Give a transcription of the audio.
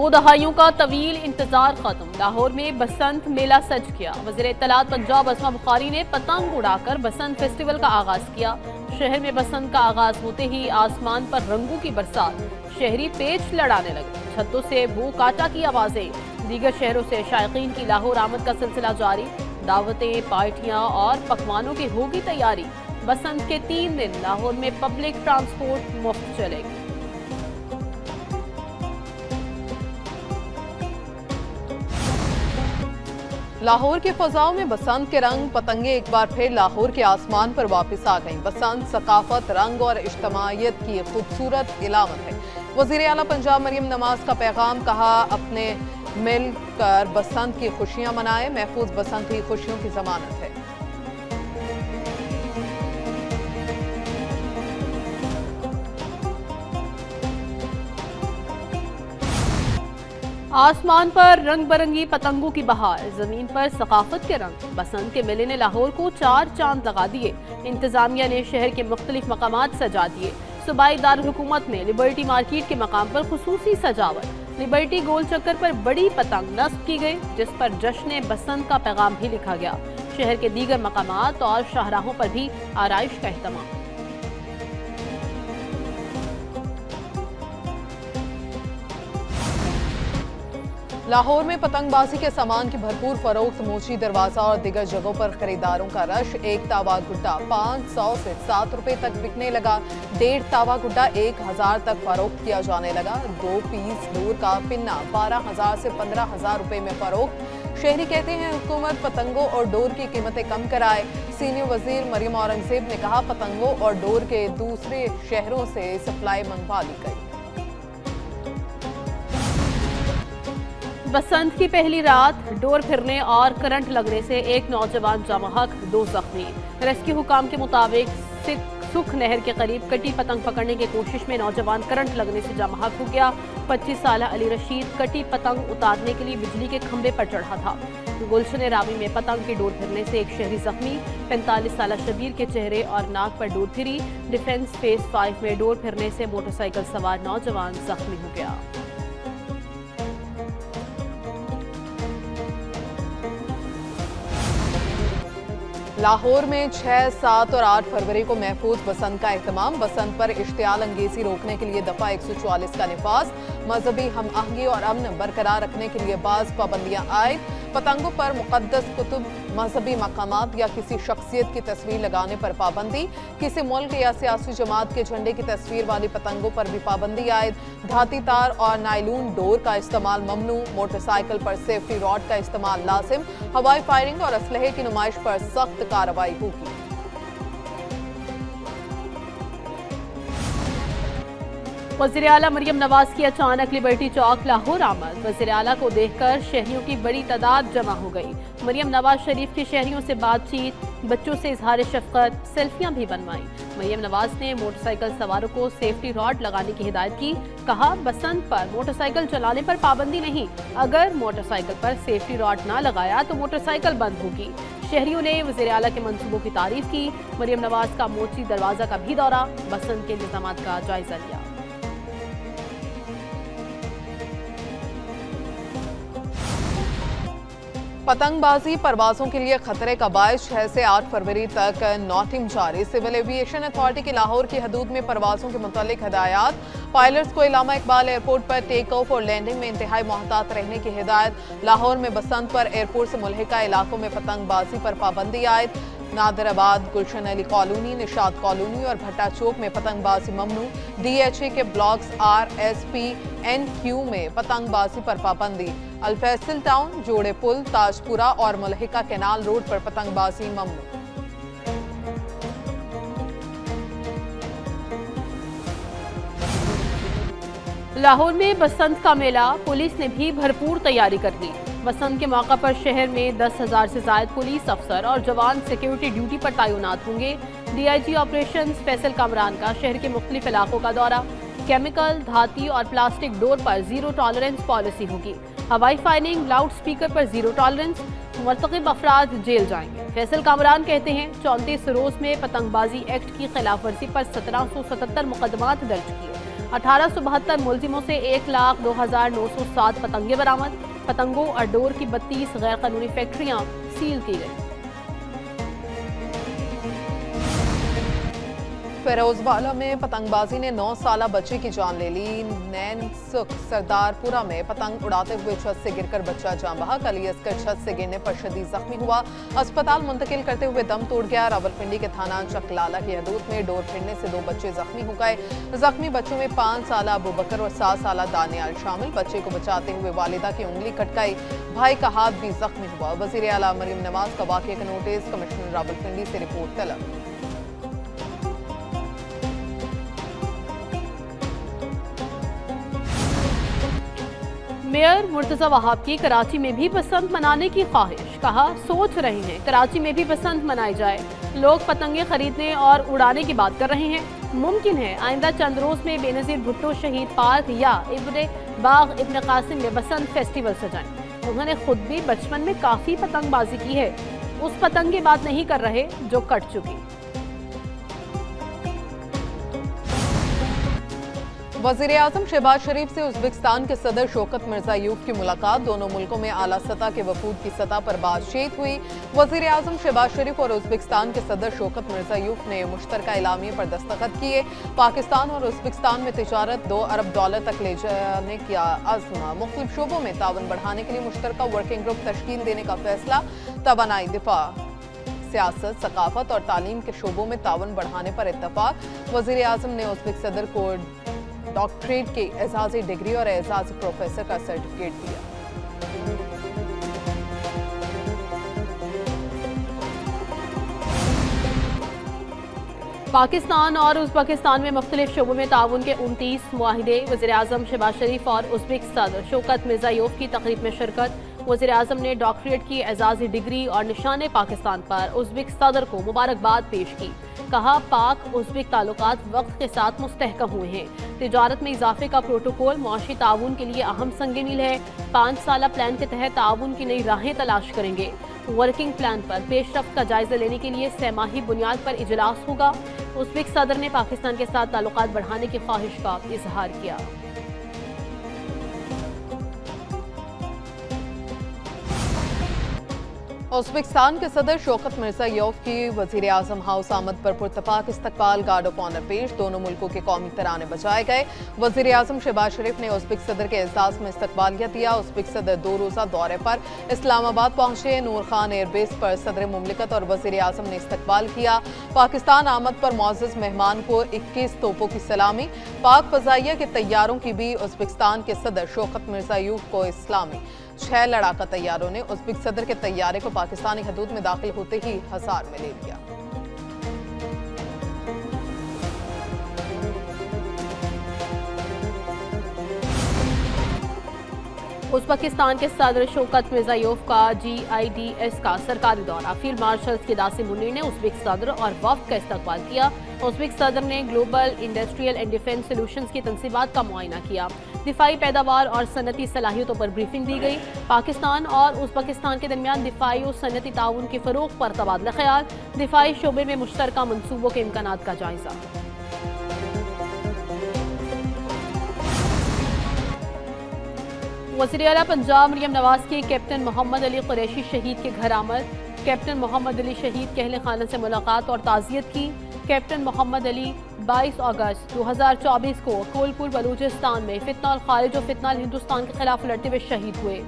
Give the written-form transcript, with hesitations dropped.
2 दहाइयों का तवील इंतजार खत्म। लाहौर में बसंत मेला सज गया। वज़ीर इत्तलात पंजाब अस्मा बुखारी ने पतंग उड़ाकर बसंत फेस्टिवल का आगाज किया। शहर में बसंत का आगाज होते ही आसमान पर रंगों की बरसात, शहरी पेच लड़ाने लगे। छतों से बू काटा की आवाजें। दीगर शहरों से शायकीन की लाहौर आमद का सिलसिला जारी। दावतें, पार्टियां और पकवानों की होगी तैयारी। बसंत के 3 दिन लाहौर में पब्लिक ट्रांसपोर्ट मुफ्त चलेगी। लाहौर के फजाओं में बसंत के रंग, पतंगे एक बार फिर लाहौर के आसमान पर वापस आ गईं। बसंत सकाफत, रंग और इज्तमाइयत की खूबसूरत इलामत है। वज़ीर आला पंजाब मरियम नवाज का पैगाम, कहा अपने मिलकर बसंत की खुशियां मनाएं। महफूज बसंत ही खुशियों की जमानत है। आसमान पर रंग बरंगी पतंगों की बहार, जमीन पर सकाफत के रंग। बसंत के मेले ने लाहौर को 4 चांद लगा दिए। इंतजामिया ने शहर के मुख्तलिफ मकामात सजा दिए। सूबाई दारुल हुकूमत में लिबर्टी मार्केट के मकाम पर खुसूसी सजावट। लिबर्टी गोल चक्कर पर बड़ी पतंग नस्ब की गई, जिस पर जश्न बसंत का पैगाम भी लिखा गया। शहर के दीगर मकामात और शाहराहों पर भी आराइश का एहतमाम। लाहौर में पतंगबाजी के सामान की भरपूर फरोख्त। मोची दरवाजा और दीगर जगहों पर खरीदारों का रश। एक तावा गुड्डा 500 से 7 रुपए तक बिकने लगा। 1.5 तावा गुड्डा 1000 तक फरोख्त किया जाने लगा। 2 पीस डोर का पिन्ना 12,000 से 15,000 रुपए में फरोख्त। शहरी कहते हैं हुकूमत पतंगों और डोर की कीमतें कम कराए। सीनियर वजीर मरियम औरंगजेब ने कहा, पतंगों और डोर के दूसरे शहरों से सप्लाई मंगवा ली गई। बसंत की पहली रात डोर फिरने और करंट लगने से एक नौजवान जमाहक, 2 जख्मी। रेस्क्यू हुकाम के मुताबिक सुख नहर के करीब कटी पतंग पकड़ने की कोशिश में नौजवान करंट लगने से जमाहक हो गया। 25 साल अली रशीद कटी पतंग उतारने के लिए बिजली के खंभे पर चढ़ा था। गुलशन रावी में पतंग की डोर फिरने से एक शहरी जख्मी। 45 साल शबीर के चेहरे और नाक पर डोर फिरी। डिफेंस फेज 5 में डोर फिरने से मोटरसाइकिल सवार नौजवान जख्मी हो गया। लाहौर में 6, 7 और 8 फरवरी को महफूज बसंत का एहतमाम। बसंत पर इश्तियाल अंगेजी रोकने के लिए दफा 144 का निफाज। मजहबी हम आहंगी और अमन बरकरार रखने के लिए बाज पाबंदियां आयद। पतंगों पर मुकद्दस कुतुब, मजहबी मकामात या किसी शख्सियत की तस्वीर लगाने पर पाबंदी। किसी मुल्क या सियासी जमात के झंडे की तस्वीर वाली पतंगों पर भी पाबंदी आयद। धाती तार और नायलून डोर का इस्तेमाल ममनू। मोटरसाइकिल पर सेफ्टी रॉड का इस्तेमाल लाजिम। हवाई फायरिंग और असलहे की नुमाइश पर सख्त कार्रवाई होगी। वज़ीर आला मरियम नवाज की अचानक लिबर्टी चौक लाहौर आमद। वज़ीर आला को देखकर शहरियों की बड़ी तादाद जमा हो गई। मरियम नवाज शरीफ की शहरियों से बातचीत, बच्चों से इजहार शफकत, सेल्फियां भी बनवाई। मरियम नवाज ने मोटरसाइकिल सवारों को सेफ्टी रॉड लगाने की हिदायत की। कहा, बसंत पर मोटरसाइकिल चलाने पर पाबंदी नहीं। अगर मोटरसाइकिल पर सेफ्टी रॉड ना लगाया तो मोटरसाइकिल बंद होगी। शहरियों ने वज़ीर आला के मंसूबों की तारीफ की। मरियम नवाज का मोची दरवाजा का भी दौरा, बसंत के इंतजामात का जायजा लिया। पतंगबाजी परवाजों के लिए खतरे का बायस। 6 से 8 फरवरी तक नोटिंग जारी। सिविल एविएशन अथॉरिटी की लाहौर की हदूद में परवाजों के मुतालिक हिदायत। पायलट्स को इलामा इकबाल एयरपोर्ट पर टेक ऑफ और लैंडिंग में इंतहाई मोहतात रहने की हिदायत। लाहौर में बसंत पर एयरपोर्ट से मुल्हिका इलाकों में पतंगबाजी पर पाबंदी आयद। नादराबाद, गुलशन अली कॉलोनी, निशात कॉलोनी और भट्टा चौक में पतंगबाजी ममनू। DHA के ब्लॉक्स RSP NQ में पतंगबाजी पर पाबंदी। अल्फैसल टाउन, जोड़े पुल, ताजपुरा और मुल्हिका कैनाल रोड पर पतंगबाजी ममनू। लाहौर में बसंत का मेला, पुलिस ने भी भरपूर तैयारी कर ली। बसंत के मौका पर शहर में 10,000 से ज्यादा पुलिस अफसर और जवान सिक्योरिटी ड्यूटी पर तैनात होंगे। DIG ऑपरेशंस फैसल कामरान का शहर के मुख्तलिफ इलाकों का दौरा। केमिकल, धाती और प्लास्टिक डोर पर जीरो टॉलरेंस पॉलिसी होगी। हवाई फायरिंग, लाउड स्पीकर पर जीरो टॉलरेंस। मुर्तकिब अफराद जेल जाएंगे। फैसल कामरान कहते हैं 34 रोज में पतंगबाजी एक्ट की खिलाफ वर्जी पर 1777 मुकदमात दर्ज किए। 1872 मुलजिमों से 1,02,907 पतंगे बरामद। पतंगों और डोर की 32 गैर कानूनी फैक्ट्रियां सील की गई। फिरोजवाला में पतंगबाजी ने 9 साला बच्चे की जान ले ली। नैन सुख सरदारपुरा में पतंग उड़ाते हुए छत से गिरकर बच्चा जान बहा। अली असगर छत से गिरने पर शदीद जख्मी हुआ, अस्पताल मुंतकिल करते हुए दम तोड़ गया। रावलपिंडी के थाना चकलाला की हदूद में डोर फिरने से 2 बच्चे जख्मी हो गए। जख्मी बच्चों में 5 साला अबू बकर और 7 साला दानियाल शामिल। बच्चे को बचाते हुए वालिदा की उंगली कट गई, भाई का हाथ भी जख्मी हुआ। वजीर आला मरियम नवाज का वाक़े का नोटिस, कमिश्नर रावलपिंडी से रिपोर्ट तलब। मेयर मुर्तजा वहाब की कराची में भी बसंत मनाने की ख्वाहिश। कहा, सोच रहे हैं कराची में भी बसंत मनाई जाए। लोग पतंगे खरीदने और उड़ाने की बात कर रहे हैं। मुमकिन है आइंदा चंद रोज में बेनजीर भुट्टो शहीद पार्क या इब्ने बाग इब्ने कासिम में बसंत फेस्टिवल सजाएं। उन्होंने खुद भी बचपन में काफी पतंगबाजी की है। उस पतंग की बात नहीं कर रहे जो कट चुकी। वज़ीर-ए-आज़म शहबाज शरीफ से उज़्बेकिस्तान के सदर शौकत मिर्ज़ायोव की मुलाकात। दोनों मुल्कों में आला सतह के वफूद की सतह पर बातचीत हुई। वज़ीर-ए-आज़म शहबाज शरीफ और उज़्बेकिस्तान के सदर शौकत मिर्ज़ायोव ने मुश्तरका एलामिये पर दस्तखत किए। पाकिस्तान और उज़्बेकिस्तान में तिजारत $2 अरब तक ले जाने का अज़्म। मुख्तलिफ शोबों में तावन बढ़ाने के लिए मुश्तरका वर्किंग ग्रुप तश्कील देने का फैसला। तवानाई, दिफा, सियासत, सकाफत और तालीम के शोबों में तावन बढ़ाने पर इत्तफाक। वज़ीर-ए-आज़म ने उज़्बेक सदर को डॉक्टरेट के एजाज़ी डिग्री और एजाज़ी प्रोफेसर का सर्टिफिकेट दिया। पाकिस्तान और उज़्बेकिस्तान में मुख्तलिफ शोबों में ताउन के 29 मुआहिदे। वज़ीर-ए-आज़म शहबाज शरीफ और उज़्बेक सदर शौकत मिर्ज़ायोव की तकरीब में शिरकत। वज़ीर-ए-आज़म ने डॉक्टरेट की एजाज़ी डिग्री और निशाने पाकिस्तान पर उज़्बेक सदर को मुबारकबाद पेश की। कहा, पाक उज़्बेक ताल्लुकात वक्त के साथ मुस्तहकम हुए हैं। तिजारत में इजाफे का प्रोटोकॉल मुआशी ताउन के लिए अहम संग मील है। 5 साला प्लान के तहत ताउन की नई राहें तलाश करेंगे। वर्किंग प्लान पर पेशरफ्त का जायजा लेने के लिए सहमाही बुनियाद पर इजलास होगा। उज़्बेक सदर ने पाकिस्तान के साथ ताल्लुकात बढ़ाने की ख्वाहिश का इजहार किया। उज़्बेकिस्तान के सदर शौकत मिर्ज़ायोव की वज़ीर आज़म हाउस आमद पर पुरतपाक इस्तकबाल, गार्ड ऑफ ऑनर पेश। दोनों मुल्कों के कौमी तराने बजाए गए। वज़ीर आज़म शहबाज शरीफ ने उज़्बेक सदर के एजाज़ में इस्तकबालिया दिया। उज़्बेक सदर 2 रोज़ा दौरे पर इस्लामाबाद पहुंचे। नूर खान एयरबेस पर सदर मुमलिकत और वज़ीर आज़म ने इस्तकबाल किया। पाकिस्तान आमद पर मुअज़्ज़ज़ मेहमान को 21 तोपों की सलामी। पाक फ़ज़ाइया के तैयारों की भी उज़्बेकिस्तान के सदर शौकत मिर्ज़ायोव को इस्लामी। 6 लड़ाका तैयारों ने उज़्बेक सदर के तैयारे को पाकिस्तानी हदूद में दाखिल होते ही हसार में ले लिया। उज़्बेकिस्तान के सदर शौकत मिर्ज़ायोव का GIDS का सरकारी दौरा। फील्ड मार्शल क़िदासी मुनीर ने उज़्बेक सदर और वफ़द का इस्तकबाल किया। उज़्बेक सदर ने global industrial and defence solutions की तनसीबात का मुआयना किया। दिफाई पैदावार और सनती सलाहियतों पर ब्रीफिंग दी गई। पाकिस्तान और उज़्बेकिस्तान के दरमियान दिफाई और सनती ताउन के फ़रोग़ पर तबादला ख्याल। दिफाई शोबे में मुश्तरका मनसूबों के इम्कानात का जायज़ा। वज़ीर आला पंजाब मरियम नवाज की कैप्टन मोहम्मद अली कुरैशी शहीद के घर आमद। कैप्टन मोहम्मद अली शहीद के अहले खाना से मुलाकात और ताज़ियत की। कैप्टन मोहम्मद अली 22 अगस्त 2024 को कोलपुर बलूचिस्तान में फितना और खारिज और फितना हिंदुस्तान के खिलाफ लड़ते हुए शहीद हुए।